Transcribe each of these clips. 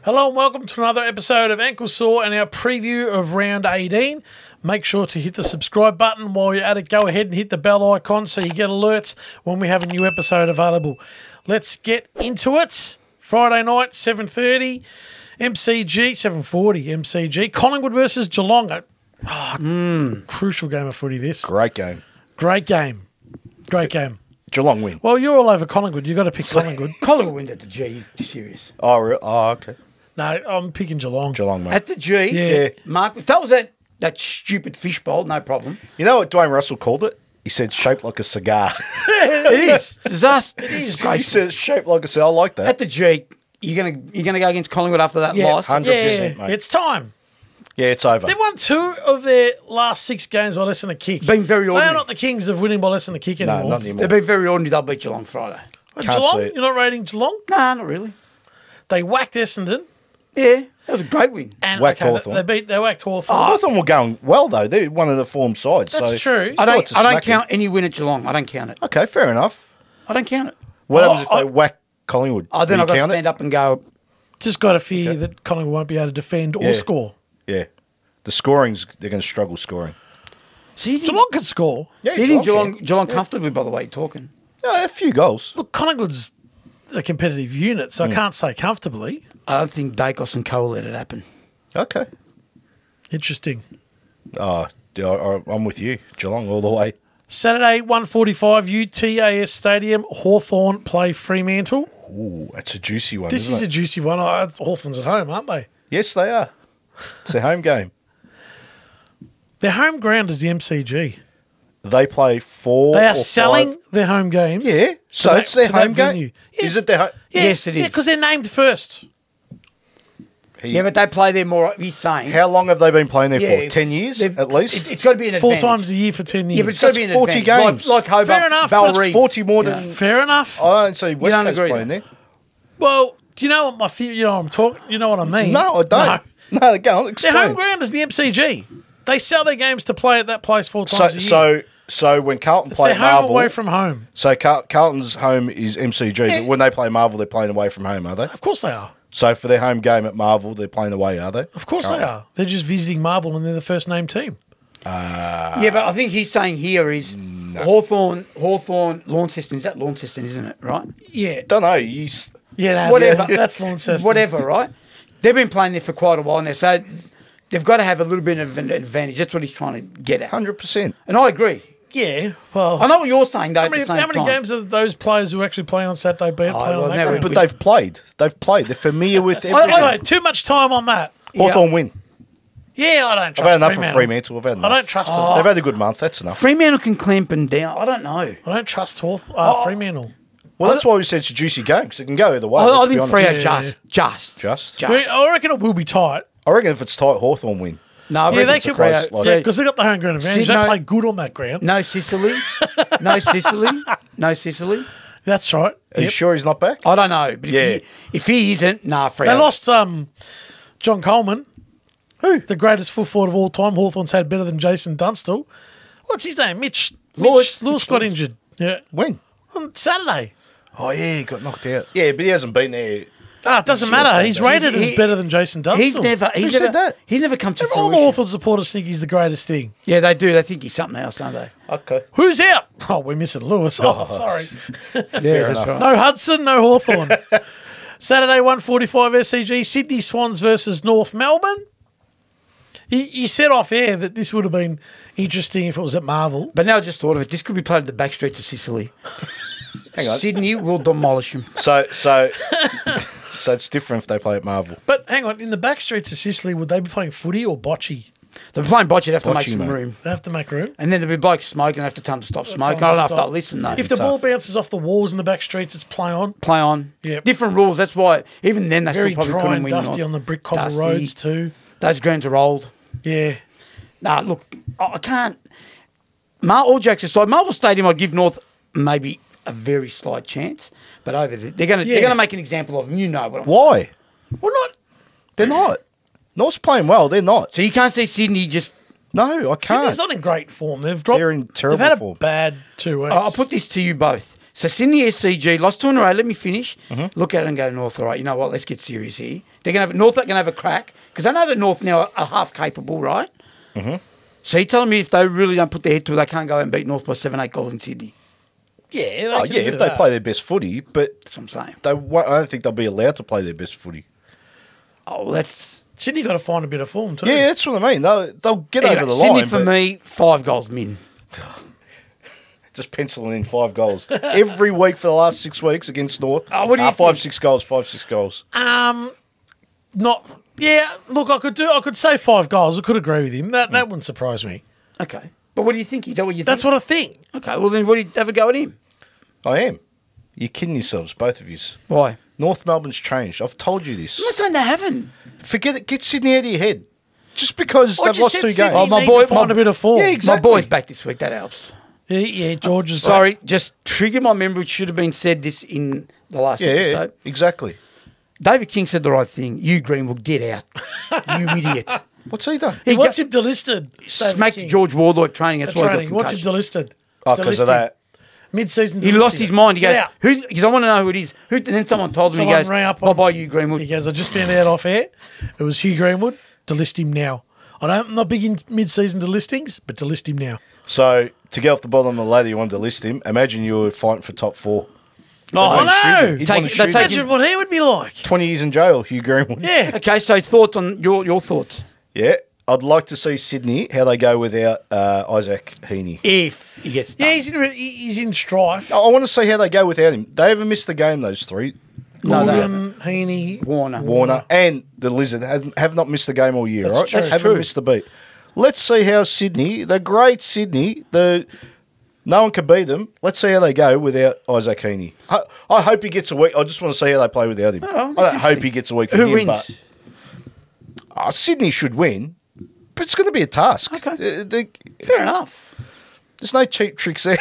Hello and welcome to another episode of Ankle Sore and our preview of round 18. Make sure to hit the subscribe button while you're at it. Go ahead and hit the bell icon so you get alerts when we have a new episode available. Let's get into it. Friday night, 7:30, MCG, 7:40 MCG. Collingwood versus Geelong. Crucial game of footy this. Great game. Great game. Great game. Geelong win. Well, you're all over Collingwood. You've got to pick Collingwood. Collingwood win at the G. You serious? Oh, okay. No, I'm picking Geelong. Geelong, mate. At the G? Yeah. Mark, if that was that stupid fishbowl, no problem. You know what Dwayne Russell called it? He said shaped like a cigar. It is. Disaster. It is. He said it's shaped like a cigar. I like that. At the G, you're gonna go against Collingwood after that loss? 100%, Yeah, mate. it's time. Yeah, it's over. They've won 2 of their last 6 games by less than a kick. Been very They ordinary. are not the kings of winning by less than a kick anymore. No, not anymore. They've been very ordinary. They'll beat Geelong Friday. And Can't Geelong? see it. You're not rating Geelong? Nah, not really. They whacked Essendon. Yeah, that was a great win. And Whacked Hawthorn. They whacked Hawthorn. Hawthorn were going well, though. They're one of the form sides. That's so true. I it's a don't smacking. count any win at Geelong. I don't count it. Okay, fair enough. I don't count it. What happens if they whack Collingwood? Oh, then Do I've got you to count it? stand up and go, Just got a fear that Collingwood won't be able to defend or Yeah. score. Yeah. The scoring's, they're going to struggle scoring. so you think, Geelong could score. so you think Geelong comfortably, by the way, you're talking? Yeah, a few goals. Look, Collingwood's a competitive unit, so I can't say comfortably. I don't think Dacos and Co will let it happen. Okay. Interesting. Oh, yeah, I'm with you. Geelong all the way. Saturday, 1:45, UTAS Stadium. Hawthorn play Fremantle. Ooh, that's a juicy one, This isn't is it? a juicy one. Hawthorn's at home, aren't they? Yes, they are. It's a home game. Their home ground is the MCG. They play 4 They or are selling 5. their home games. Yeah, so to it's their to that home game. venue. Yes. Is it their home? Yes, it Yeah, is. because they're named first. Yeah, but they play there more, he's saying. How long have they been playing there Yeah, for? 10 years they've- at least? It's got to be an 4 advantage. times a year for 10 years. Yeah, but it's got to be an That's 40 advantage. games. Like Hobart, Fair enough, Val but it's Reeve. 40 more than... Fair enough. I don't see West don't Coast agree playing then? there. Well, do you know what my fear? You know what I'm talking. You know what I mean? No, I don't. No, go on, explain. Their home ground is the MCG. They sell their games to play at that place 4 times a year. So when Carlton It's play their at home Marvel... away from home. So Carlton's home is MCG, but when they play Marvel, they're playing away from home, are they? Of course they are. So for their home game at Marvel, they're playing away, are they? Of course they are. They're just visiting Marvel and they're the first name team. Yeah, but I think he's saying here is Hawthorn, Launceston. Is that Launceston, isn't it? Right? Yeah. Don't know. Yeah, no, Whatever. That's Launceston. Whatever, right? They've been playing there for quite a while now, so they've got to have a little bit of an advantage. That's what he's trying to get at. 100%. And I agree. Yeah. Well, I know what you're saying, though. how many games are those players who actually play on Saturday playing well, on that never- ground? But they've played. They're familiar with everything. Anyway, too much time on that. Hawthorn win. Yeah, I don't I've trust had enough Fremantle. of Fremantle. I've had enough. I don't trust them. They've had a good month. That's enough. Fremantle can clamp them down. I don't know. I don't trust Fremantle. Well, that's why we said it's a juicy game, because it can go either way. I let's be think honest. Freo Just. just. I reckon it will be tight. I reckon if it's tight, Hawthorn win. No, I Yeah, reckon they it's could. close, Freo. Yeah, because they got the home ground advantage. They No. play good on that ground. No Sicily. No Sicily. That's right. Are you sure he's not back? I don't know. But Yeah. if he isn't, Freo. They lost John Coleman, Who? the greatest full forward of all time. Hawthorn's had better than Jason Dunstall. What's his name? Mitch Lewis. Lewis got injured. Yeah, When? on Saturday. Oh, yeah, he got knocked out. Yeah, but he hasn't been there. It doesn't matter. He's rated as better than Jason Dunstall. He's said that? He's never come to All the fruition. Hawthorn supporters think he's the greatest thing. Yeah, they do. They think he's something else, don't they? Okay. Who's out? Oh, we're missing Lewis. Oh, sorry. Yeah, that's right. No Hudson, no Hawthorn. Saturday, 1:45 SCG, Sydney Swans versus North Melbourne. You said off air that this would have been interesting if it was at Marvel. But now I just thought of it. This could be played at the back streets of Sicily. Hang on. Sydney will demolish him. So it's different if they play at Marvel. But hang on, in the back streets of Sicily, would they be playing footy or bocce? They're playing bocce. They'd have to make Bocce, some mate. room. They have to make room. And then there'll be blokes smoking. They have to tell them to stop smoking. Tell I them don't know to if stop. they'll listen, though. If the tough. ball bounces off the walls in the back streets, it's play on. Play on. Yep. Different rules. That's why, even then, they Very still probably dry couldn't and win. dusty North. on the brick cobble Dusty. roads too. Those grounds are old. Yeah. Nah, look, I can't. All jokes aside, Marvel Stadium, I'd give North maybe a very slight chance. But over there, they're going to make an example of them. You know what I'm Why? Well, not. They're not. North's playing well. They're not. So you can't see Sydney just... No, I can't. Sydney's not in great form. They've dropped. They're in terrible They've had form. a bad 2 weeks. I'll put this to you both. So Sydney SCG lost 2 in a row. Let me finish. Look at it and go, North, all right, you know what? Let's get serious here. North are going to have a crack because I know that North now are half capable, right? So you're telling me if they really don't put their head to it, they can't go and beat North by 7-8 goals in Sydney? Yeah, if they play their best footy, but That's what I'm saying. I don't think they'll be allowed to play their best footy. Oh, that's... Sydney got to find a bit of form too. Yeah, that's what I mean. They'll get Anyway, over the Sydney line. for me, 5 goals min. Just penciling in 5 goals every week for the last 6 weeks against North. Oh, what do you 5-6 goals, 5-6 goals. Not. Yeah, look, I could say 5 goals. I could agree with him. That wouldn't surprise me. Okay. But what do you think? Is that what you think? That's what I think. Okay, well then what do you have a go at him? I am. You're kidding yourselves, both of you. Why? North Melbourne's changed. I've told you this. I'm not saying they haven't. Forget it. Get Sydney out of your head. Just because I they've just lost said 2 Sydney games. Oh, my need boy- to find my- a bit of form. Yeah, exactly. My boy's back this week. That helps. Yeah, George is Sorry, just trigger my memory. It should have been said this in the last Yeah, episode. exactly. David King said the right thing. You, Greenwood, get out. You idiot. What's he done? He wants him delisted. Smacked David King. George Warlock training. That's why Training. he Wants got him concussion. delisted. Oh, because of that. Mid-season. He lost his mind. He goes, Yeah. who? Because I want to know who it is. Who? And then someone told him. Someone He goes, rang up bye on- bye, you Greenwood. He goes, I just found out off air. It was Hugh Greenwood. Delist him now. I'm not big in mid-season delistings, but delist him now. So, to get off the bottom of the ladder, you wanted to list him. Imagine you were fighting for top 4. Oh, I know. He'd Take- want to they shoot take him. Imagine what he would be like. 20 years in jail, Hugh Greenwood. Yeah. Okay, so thoughts on your thoughts? Yeah. I'd like to see Sydney, how they go without Isaac Heaney. If he gets done. Yeah, he's in strife. I want to see how they go without him. They haven't missed the game, those 3. No, they Gordon, Heaney, Warner and the Lizard have not missed the game all year, That's right? true. Haven't true. missed the beat. Let's see how Sydney, the great Sydney, no one can beat them. Let's see how they go without Isaac Heaney. I hope he gets a week. I just want to see how they play without him. Oh, I that's don't hope he interesting. gets a week for Who him, wins? but Sydney should win. But it's going to be a task. Okay. There's Fair enough. no cheap tricks there.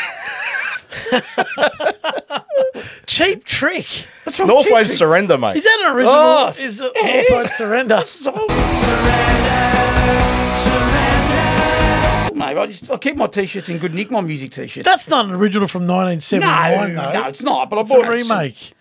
cheap trick. What's wrong with cheap Northway's trick? surrender, mate. Is that an original? Oh, Is it Northway surrender? Mate, I keep my t-shirts in good nick, my music t-shirts. That's not an original from 1979, though. no, it's not. But It's I a bought it. remake.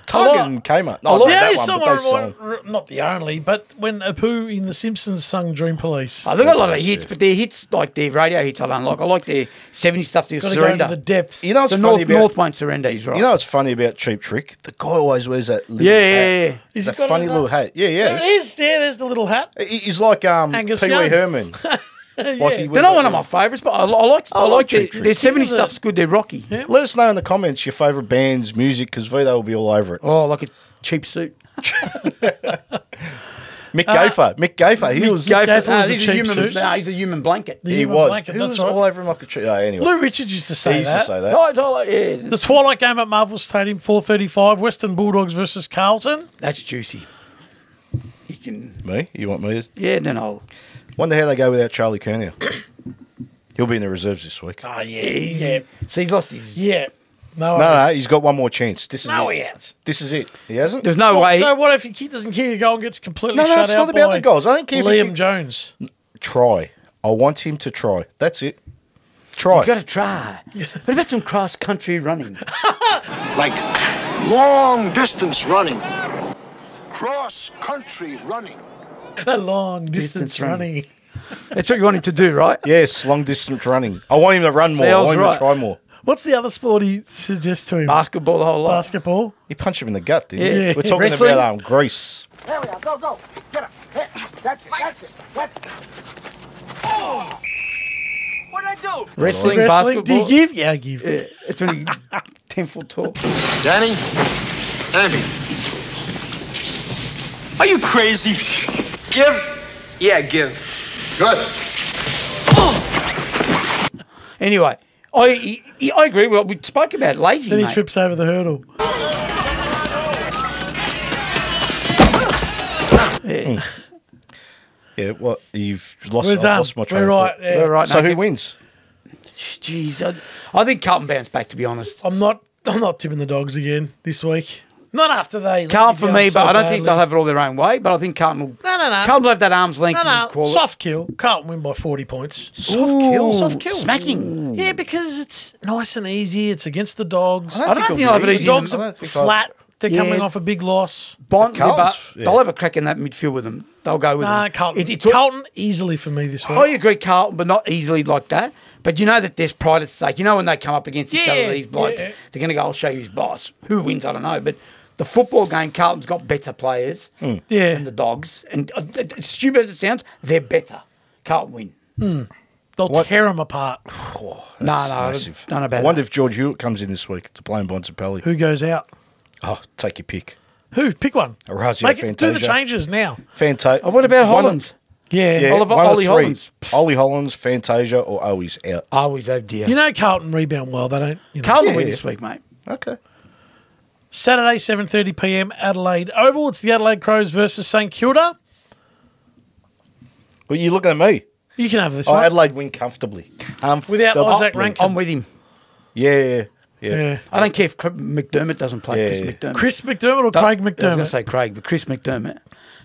Target I like- and Kmart. I like- No, The that only one, song but I they song. want, not the only, but when Apu in The Simpsons sung Dream Police. Oh, they've got a lot of hits, but their hits, like their radio hits, I don't like. I like their 70s stuff, their Got to go into surrender. the depths. You know what's So funny North about won't surrender, he's right. You know what's funny about Cheap Trick? The guy always wears that little yeah, hat. yeah, yeah. Is That it got funny a- little hat. Yeah, yeah. There it is. Yeah, there's the little hat. He's like Angus Pee Wee Young. Herman. Like he They're wears not that one of little- my favourites, but I like like their, Cheap Trick. their 70s Give it a- stuff's good, they're rocky. Yeah. Let us know in the comments your favourite bands, music, because Vito will be all over it. Oh, like a cheap suit. Mick Gaffer. Mick Gaffer. He was. Gaffer was the he's, a cheap human, suits. he's a human blanket. The He human was. blanket, He that's was right. all over him like a tree. Oh, anyway. Lou Richards used to say He used that. to say that. Right, yeah. The Twilight game at Marvel Stadium, 4:35. Western Bulldogs versus Carlton. That's juicy. You can, Me? You want me? yeah, then I'll. Wonder how they go without Charlie Curnow. He'll be in the reserves this week. Oh yeah. So he's lost his. Yeah. No, No, he's got one more chance. This is No, it. he has. This is it. He hasn't? There's no way. So what if he doesn't kick a goal and gets completely No, shut it's out not about by the goals. I don't care if he Liam kick- Jones. Try. I want him to try. That's it. Try. You got to try. What about some cross country running? Like long distance running, cross country running. A long distance Distance running. running. That's what you want him to do, right? Yes, long distance running. I want him to run more. I I was want him right. to try more. What's the other sport he suggests to him? Basketball the whole lot. Basketball. He punched him in the gut, didn't Yeah. he? We're talking Wrestling? about Greece. There we are. Go, go. Get up. There. That's it. That's it. That's it. Oh! What'd I do? Wrestling, Wrestling. basketball. Do you give? Yeah, I give. Yeah, it's only 10-foot tall. Danny? Andy. Are you crazy? Give? Yeah, give. Good. Anyway, I agree. Well, we spoke about lazy, Then he mate. trips over the hurdle. Yeah. Yeah, what? You've lost, We're I've done. lost my train We're of right. thought. Yeah. We're right. So no, who wins? Jeez, I think Carlton bounce back, to be honest. I'm not tipping the Dogs again this week. Not after they... Carlton for go me, so but I don't think badly. they'll have it all their own way. But I think Carlton will... No. Carlton will have that arm's length. No, call it. soft kill. Carlton win by 40 points. Soft kill. Soft kill. Smacking. Yeah, because it's nice and easy. It's against the Dogs. I don't think they'll have it The easy. Dogs I are don't think flat. They're Yeah. coming off a big loss. Bond, but Carlton's- yeah. they'll have a crack in that midfield with them. They'll go with Nah, them. Carlton. It took- Carlton easily for me this week. I agree, Carlton, but not easily like that. But you know that there's pride at stake. You know when they come up against each Yeah, other, these blokes, yeah. they're going to go, I'll show you who's boss. Who wins, I don't know. But the football game, Carlton's got better players Yeah. than the Dogs. And as stupid as it sounds, they're better. Carlton win. They'll tear them apart. No, Massive. don't know I about wonder that. if George Hewitt comes in this week to play in Bontempelli. Who goes out? Oh, take your pick. Who? Pick one. Orazio Make it, do the Fantasia. changes now. Fantasia. What about Hollands? Yeah. Yeah, Oliver- one of Ollie three. Hollands. Ollie Hollands, Fantasia, or Owies out. Always, oh dear. You know Carlton rebound well. They don't. You know. Carlton Yeah, win yeah. this week, mate. Okay. Saturday, 7:30 p.m. Adelaide Oval. It's the Adelaide Crows versus St Kilda. Well, you're looking at me. You can have this Oh, one. Adelaide win comfortably. Without Isaac Rankin. I'm with him. Yeah. Yeah. I don't care if McDermott doesn't play. Yeah, Chris yeah. McDermott. Chris McDermott or Craig I was going to McDermott? say Craig, but Chris McDermott.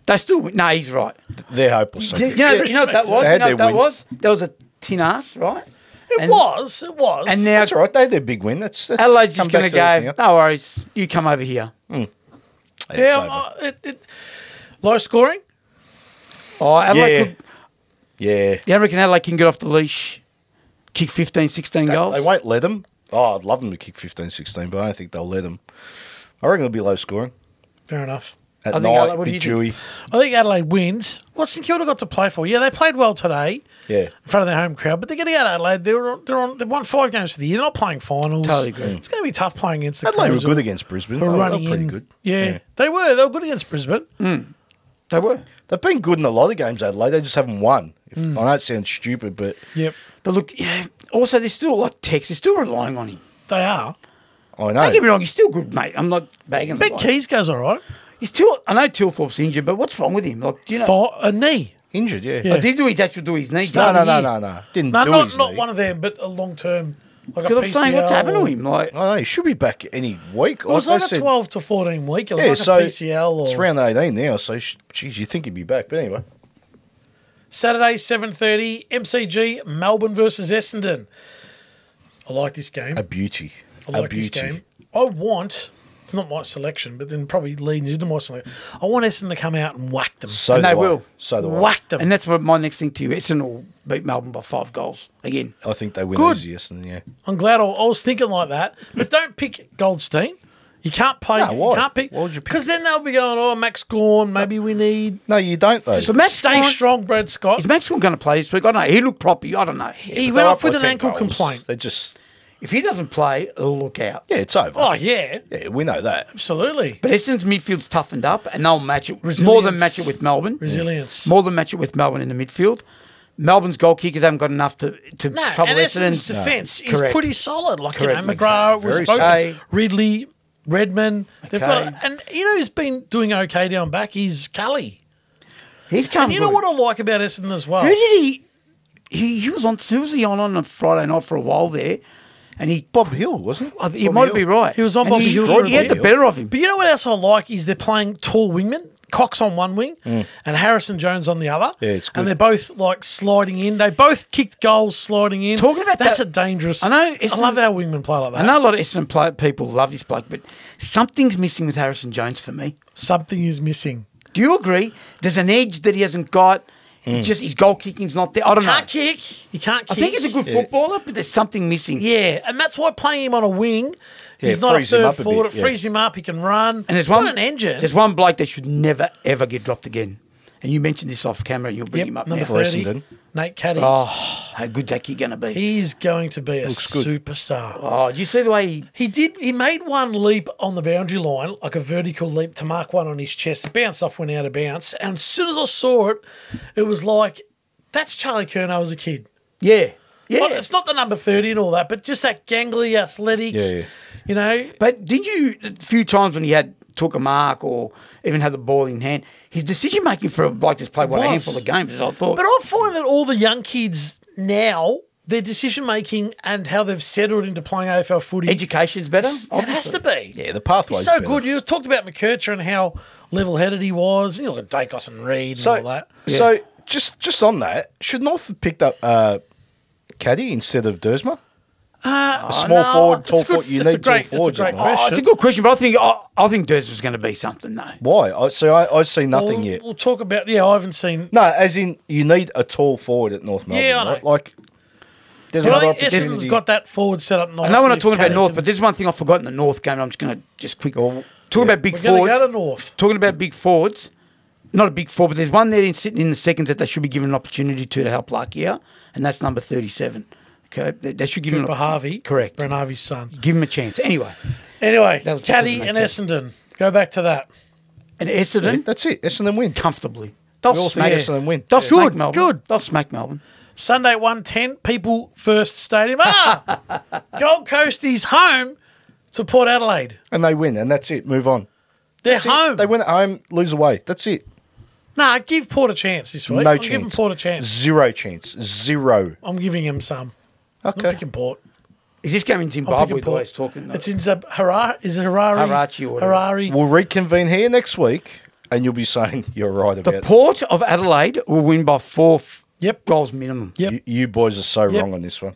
They still win. No, he's right. They're hopeless. You know what that was? They had You know what their that win. was? That was a tin ass, right? It was. And now That's all right. They had their big win. That's Adelaide's come just going to back everything go, else. no worries, you come over here. It's Yeah. over. Low scoring. Oh, Adelaide Yeah. could, Yeah. you reckon Adelaide can get off the leash, kick 15, 16 goals? They won't let them. Oh, I'd love them to kick 15, 16, but I don't think they'll let them. I reckon it'll be low scoring. Fair enough. At I think Adelaide- night, what do bit you think? dewy. I think Adelaide wins. What's St Kilda got to play for? Yeah, they played well today Yeah. in front of their home crowd, but they're getting out of Adelaide. They've won 5 games for the year. They're not playing finals. Totally agree. It's going to be tough playing against the Adelaide Crows. were good against Brisbane. Who are They were running pretty in. good. Yeah, they were. They were good against Brisbane. They were. They've been good in a lot of games, Adelaide. They just haven't won. I know it sounds stupid, but Yep, But look, yeah, also they're still like Tex, they're still relying on him. they are. I know. Don't get me wrong, he's still good, mate. I'm not bagging the Ben guy. Keys goes all right. He's still, I know Tilthorpe's injured, but what's wrong with him? Like, do you know? For a knee. Injured, yeah. Yeah. Oh, did he do his actual do his knee? No. Didn't No, do not his not knee. one of them, but a long term. Like a Because I'm saying, what's PCL happened to or- him? Like, I know. He should be back any week. It was I like a said- 12 to 14 week. It was Yeah, like so a PCL. Or... it's round 18 now, so geez, you think he'd be back. But anyway. Saturday, 7:30, MCG, Melbourne versus Essendon. I like this game. A beauty. I like this game. I want, it's not my selection, but then probably leads into my selection. I want Essendon to come out and whack them. So And do they I. will. So do I. Whack them. and that's what my next thing to you. Essendon will beat Melbourne by 5 goals again. I think they win Good. easy, Essendon, yeah. I'm glad I was thinking like that. But don't pick Goldstein. You can't play. No, why? You can't pick. Why would you pick- Because then they'll be going, oh, Max Gorn, maybe we need. No, you don't, though. So Max Stay Gorn- strong, Brad Scott. Is Maxwell going to play this week? I don't know. He looked proppy. I don't know. He But went they're off up by with an 10 ankle goals. complaint. They just... If he doesn't play, he'll look out. Yeah, it's over. Oh, yeah. Yeah, we know that. Absolutely. But Essendon's midfield's toughened up, and they'll match it more Resilience. than match it with Melbourne. Resilience. More than match it with Melbourne in the midfield. Melbourne's goal kickers haven't got enough to No, trouble and Essendon's Essendon's defence is Correct. pretty solid. Like, Correct. you know, McGrath was Very spoken. solid. Ridley, Redmond. They've got, Okay. and you know who's been doing okay down back is Cully. He's come And you know good. what I like about Essendon as well? Who did he was on? Who was he on a Friday night for a while there? And he Bob Hill, wasn't it? he might be right. He was on And Bobby Hill for a He had the bit. better of him. But you know what else I like is they're playing tall wingmen. Cox on one wing and Harrison Jones on the other. Yeah, it's good. And they're both like sliding in. They both kicked goals sliding in. Talking about that's that- a dangerous. I know, I love how wingmen play like that. I know a lot of Essendon people love this bloke, but something's missing with Harrison Jones for me. Something is missing. Do you agree? There's an edge that he hasn't got. It's just his goal kicking's not there. I don't know. Can't kick. You can't I kick. think he's a good footballer, but there's something missing. Yeah, and that's why playing him on a wing, Yeah, he's not a frees him third up a forward. bit, It yeah. frees him up. He can run. And He's got an engine. There's one bloke that should never ever get dropped again. And you mentioned this off camera, and you'll bring Yep, him up number now. For 30, Essendon. Nate Caddy. Oh, how good's that kid going to be? He's going to be a Looks good. superstar. Oh, do you see the way He made one leap on the boundary line, like a vertical leap to mark one on his chest. It bounced off, went out of bounds. And as soon as I saw it, it was like, that's Charlie Curnow as a kid. Yeah. Yeah. Like, it's not the number 30 and all that, but just that gangly, athletic, Yeah. you know. But did you, a few times when he took a mark or even had the ball in hand, his decision making for a bloke that's played a Was. handful of games, as I thought. But I find that all the young kids now their decision making and how they've settled into playing AFL footy. Education's better. It has to be. Yeah, the pathway's He's so better. good. You talked about McKercher and how level-headed he was. You know, like Dacos and Reed and all that. So just on that, should North have picked up Caddy instead of Dersma? A small forward, tall forward. You need tall forwards. That's a great Oh, question. it's a good question, but I think Durs was going to be something though. Why? I see nothing yet. We'll talk about. Yeah, I haven't seen. No, as in you need a tall forward at North Melbourne. Yeah, I know. Right? Like, there's But I another think Essendon's opportunity. got that forward set up nicely. I know we're not talking about Caddy North, can- but there's one thing I've forgotten the North game. I'm just going to quickly talking about big we're going forwards. to go to North. Talking about big forwards, not a big forward, but there's one there sitting in the seconds that they should be given an opportunity to help Lakia, and that's number 37. Okay, they should give Cooper him Harvey. Correct. Brent Harvey's son. Give him a chance. Anyway, Anyway, That was- Caddy that and doesn't Essendon. Go back to that. and Essendon That's it. Essendon win. comfortably. We all think Essendon win. They'll Yeah. smack Good, Melbourne. good. They'll smack Melbourne. Sunday 1:10, People First Stadium. Gold Coast is home to Port Adelaide. And they win, and that's it. Move on. They're That's it. home. They win at home, lose away. That's it. Nah, give Port a chance this week. No I'm chance. giving Port a chance. Zero chance. Zero. I'm giving him some. I'm Okay. picking Port. Is this game in I'm Zimbabwe picking the way Port. he's talking? It's in Harare. Is it Harare? Harachi or whatever. Harare. We'll reconvene here next week, and you'll be saying you're right The about Port of Adelaide will win by 4 Yep. goals minimum. Yep. You boys are so Yep. wrong on this one.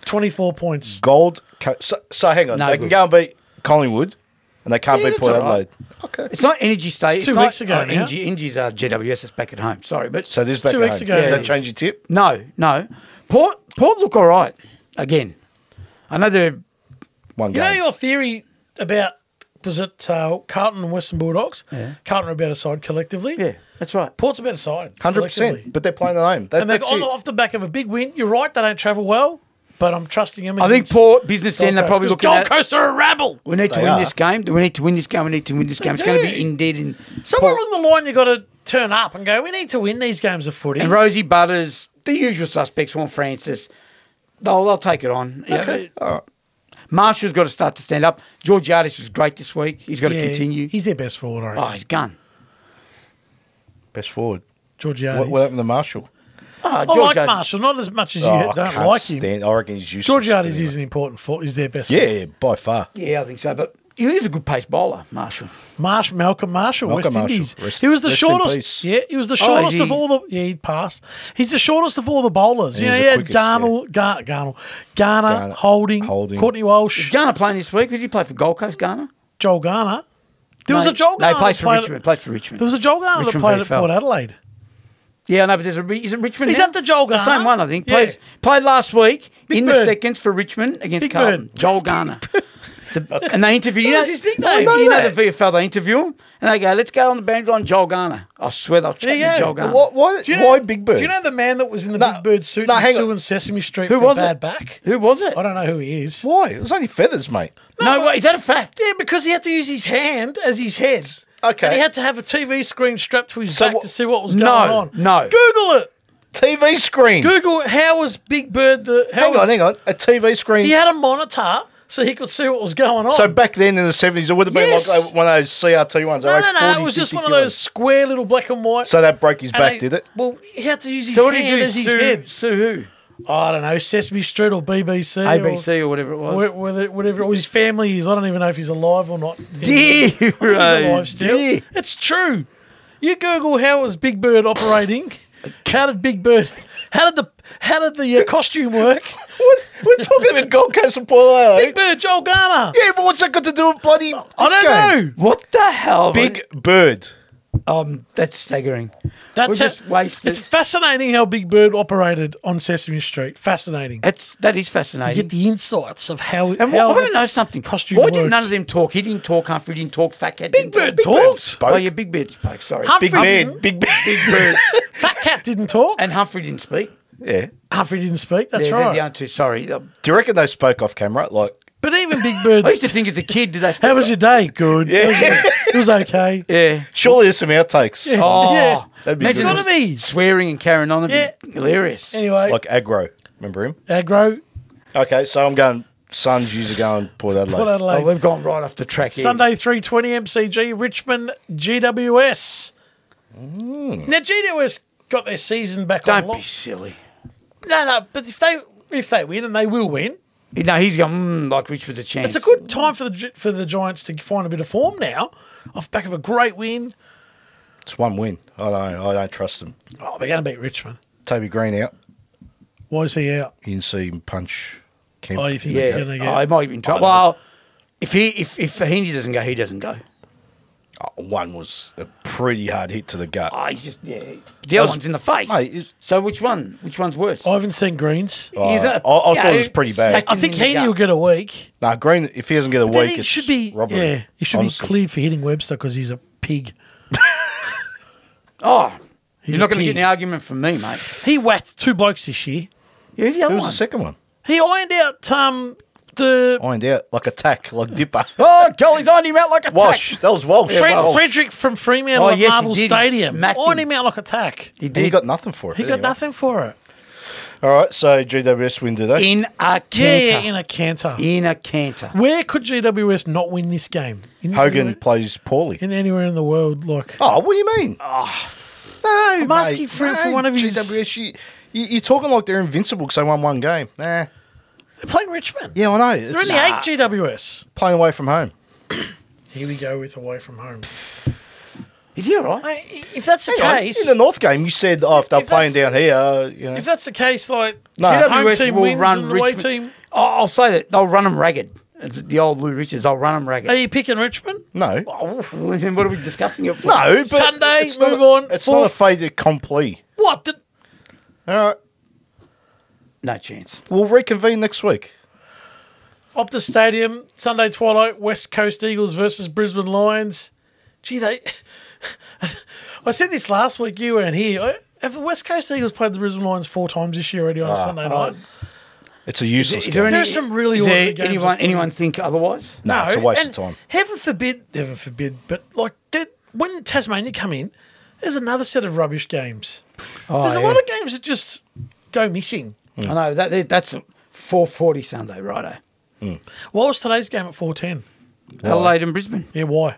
24 points. Gold. So hang on. No they good. can go and beat Collingwood, and they can't Yeah, beat that's Port all right. Adelaide. Okay. It's not Energy State. It's 2 not- weeks ago now. Energy's GWS. That's back at home. Sorry, but So this is back 2 at weeks home. ago. Does Yeah. that change your tip? no. Port look all right again. I know they're One You know game. your theory about, was it Carlton and Western Bulldogs? Yeah. Carlton are a better side collectively. yeah, that's right. Port's a better side. 100%. collectively. But they're playing at home. And they've That's on it. off the back of a big win. You're right, they don't travel well, but I'm trusting them. I think against Port business Gold end. They're Coast, probably 'cause looking Gold at. Coast are a rabble. We need to They win are. this game. We need to win this game. We need to win this game. It's going to be indeed in. Somewhere Port. along the line, you've got to turn up and go, we need to win these games of footy. And Rosie Butters, the usual suspects, Juan Francis, they'll take it on. You know, Okay. All right. Marshall's got to start to stand up. Georgiades was great this week. He's got to continue. He's their best forward, I reckon. Oh, he's gone. Best forward. Georgiades. What happened to Marshall? Oh, I like Georgiades- Marshall, not as much as you I don't can't like him. stand. I reckon he's useless. Georgiades is an important forward, is their best forward. Yeah, by far. Yeah, I think so. But he is a good pace bowler, Marshall. Malcolm Marshall, Malcolm West Marshall. Indies. Rest- he was the rest in shortest. peace. Yeah, he was the Oh, shortest is of he? all the. Yeah, he passed. He's the shortest of all the bowlers. He You know, was he the had quickest, Garner, Garner, Holding, Holding. Courtney Walsh, Garner playing this week. Does he play for Gold Coast, Garner? Joel Garner. There was No, a Joel Garner. No, he plays that for played- Richmond. Plays for Richmond. There was a Joel Garner that Richmond played at VFL. Port Adelaide. Yeah, no, but is it Richmond? Is now? that the Joel The Garner? same one, I think. Yeah. Played last week Big in Bird. the seconds for Richmond against Big Carlton. Bird. Joel Garner. And they interview. What was his nickname? You I know know that. the VFL. They interview him and they go, "Let's go on the bench on Joel Garner." I swear they'll There chat you to go. Joel Garner. Why Do you know, why Big Bird? Do you know the man that was in the No, Big Bird suit no, and hang on. suing Sesame Street Who for was bad it? back? Who was it? I don't know who he is. Why? It was only feathers, mate. No, wait, is that a fact? Yeah, because he had to use his hand as his head. Okay. And he had to have a TV screen strapped to his So back what- to see what was No, going on. no. Google it. TV screen. Google how was Big Bird the. How Hang was, on. A TV screen. He had a monitor so he could see what was going on. So back then in the 70s, it would have been Yes. like one of those CRT ones. no, They no, weigh no. 40, It was just 50 one of kilos. those square little black and white. So that broke his and back, they- did it? Well, he had to use his So what did hand he do? as his head. Sue who? I don't know, Sesame Street or BBC. ABC or whatever it was. Whatever or his family is. I don't even know if he's alive or not. Dear, I think he's alive still. dear. It's true. You Google how was Big Bird operating? How did Big Bird? How did the costume work? What? We're talking about Gold Coast and Port Adelaide. Big Bird, Joel Garner. Yeah, but what's that got to do with bloody I don't know. What the hell? Big Bird. That's staggering. That's We just wasted. It's fascinating how Big Bird operated on Sesame Street. Fascinating. That is You fascinating. get the insights of how. And how I want the to know something. costume Why did worked. none of them talk? He didn't talk. Humphrey didn't talk. Fat Cat Big didn't Bird talk. talked. spoke. Oh yeah, Big Bird spoke. Sorry, Humphrey Big didn't. Bird. Big Bird. Big Bird Fat Cat didn't talk. and Humphrey didn't speak. Yeah. Humphrey didn't speak. That's They're right. the other two. Sorry, Do you reckon they spoke off camera? Like, But even Big Bird. I used to think as a kid, did they? Speak? How was your day? Good. Yeah. It was okay. Yeah. surely there's some outtakes. Oh, Yeah. That'd be imagine good. It's gotta be. swearing and carrying on. Yeah. It'd be hilarious. Anyway, Like aggro. Remember him? aggro, Okay, so I'm going Suns, usually going Port Adelaide. Port Adelaide. Oh, we've gone right off the track here. Sunday 3:20 MCG, Richmond GWS. Now GWS got their season back on Don't be lock. silly. No, but if they win, and they will win, No, he's going, like Richmond's a chance. it's a good time for the Giants to find a bit of form now, off the back of a great win. It's one win. I don't trust them. Oh, they're going to beat Richmond. Toby Green out. Why is he out? You can see him punch Kemp. Oh, you think he's Yeah, going to get... he might be in trouble. Well, if Heaney doesn't go, he doesn't go. One was a pretty hard hit to the gut. Oh, he's just, yeah. The other one's in the face. Mate, So which one? Which one's worse? I haven't seen Greens. I thought it was pretty bad. I think Heaney will get a week. No, Green, if he doesn't get a Then week, he it's should be, robbery. yeah, he should honestly. be cleared for hitting Webster because he's a pig. Oh, he's a not going to get pig. an argument from me, mate. He whacked 2 blokes this year. Yeah, the other Who was one. the second one? He ironed out the Ironed out like a tack, like Dipper. Oh, Kelly's on him out like a Walsh. tack. That was Walsh. Frederick from Fremantle Oh, at yes, he Marvel did. He Stadium. smacked Ironed him. him out like a tack. He And he got nothing for it. He got anyway. nothing for it. All right, so GWS win today. In a canter. Yeah, in a canter. In a canter. Where could GWS not win this game? Hogan plays poorly. Anywhere in the world, like Oh, what do you mean? No, I'm asking for one of his- GWS. You're talking like they're invincible because they won one game. Nah. they're playing Richmond. Yeah, I know. They're It's only 8 GWS. playing away from home. Here we go with away from home. Is he all right? Mate, if that's the Hang on, case, in the North game, you said, if they're if playing that's- down here, you know. if that's the case, like No. home GWS team will wins run and the away Richmond. team. I'll say that. They'll run them ragged. It's the old Blue Riches. They'll run them ragged. Are you picking Richmond? No. Oh, then what are we discussing it for? No, but Sunday, it's not- move on. It's not a Fourth. fait accompli. What? All right. No chance. We'll reconvene next week. Optus Stadium, Sunday twilight, West Coast Eagles versus Brisbane Lions. Gee, I said this last week, you weren't here. Have the West Coast Eagles played the Brisbane Lions 4 times this year already on a Sunday night? It's a useless Is there game. any, There's some really is there awkward games of footy. anyone think otherwise? No, it's a waste of and time. Heaven forbid, but like when Tasmania come in, there's another set of rubbish games. There's a lot of games that just go missing. I know that's 4:40 Sunday, righto. Why was today's game at 4:10? Adelaide and Brisbane. Yeah, why?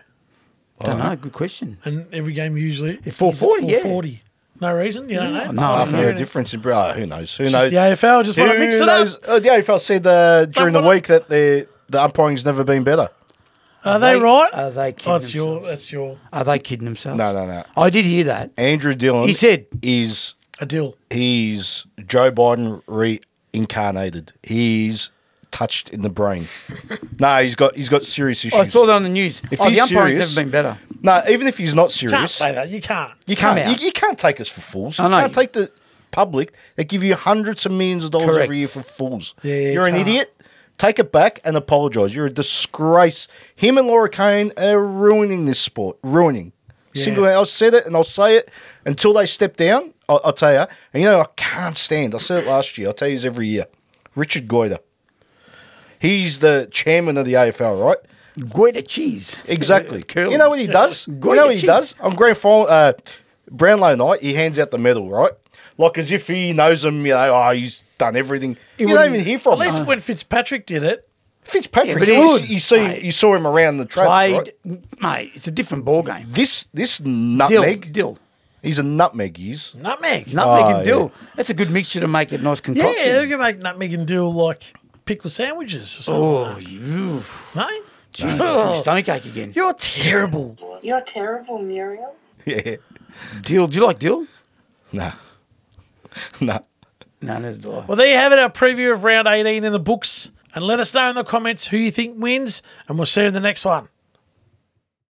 Don't know. Good question. And every game usually Yeah, 4:40, yeah. 4:40. No reason, you don't know. No, Half I an don't hour know. difference in who knows? Who It's knows? just the AFL just want to mix it up. The AFL said during the wanna- week that the umpiring's never been better. Are they right? Are they kidding Oh, that's themselves? your Are they kidding themselves? No. I did hear that. Andrew Dillon He said- he's a deal. Joe Biden reincarnated. He's touched in the brain. No, he's got serious issues. I saw that on the news. If The he's umpiring's serious- never been better. No, even if he's not Can't serious, say that. You can't. you Come can't. out. You can't take us for fools. I You know. can't take the public. They give you hundreds of millions of dollars Correct. every year for fools. Yeah, you You're an can't. idiot. Take it back and apologise. You're a disgrace. Him and Laura Kane are ruining this sport. Ruining. Yeah. I'll said it and I'll say it until they step down. I'll tell you. And you know, I can't stand. I said it last year. I'll tell you this every year. Richard Goyder. He's the chairman of the AFL, right? Goita cheese. Exactly. Curly. You know what he does? You know what he does? On grand final, Brownlow night, he hands out the medal, right? Like as if he knows him, you know, he's done everything. You don't even hear At from least him. when Fitzpatrick did it, Fitzpatrick, Yeah, but he- you saw him around the track, Played, right? mate, it's a different ball game. This nutmeg, Dill. he's a nutmeg, he is. nutmeg. Nutmeg Oh, and dill. That's a good mixture to make a nice concoction. Yeah, you can make nutmeg and dill like pickle sandwiches or something. Oh, you. No? Jesus, Oh. stomach ache again. You're terrible. You're terrible, Muriel. Yeah. Dill. Do you like dill? Nah. Nah. No, neither do I. Well, there you have it, our preview of round 18 in the books. And let us know in the comments who you think wins, and we'll see you in the next one.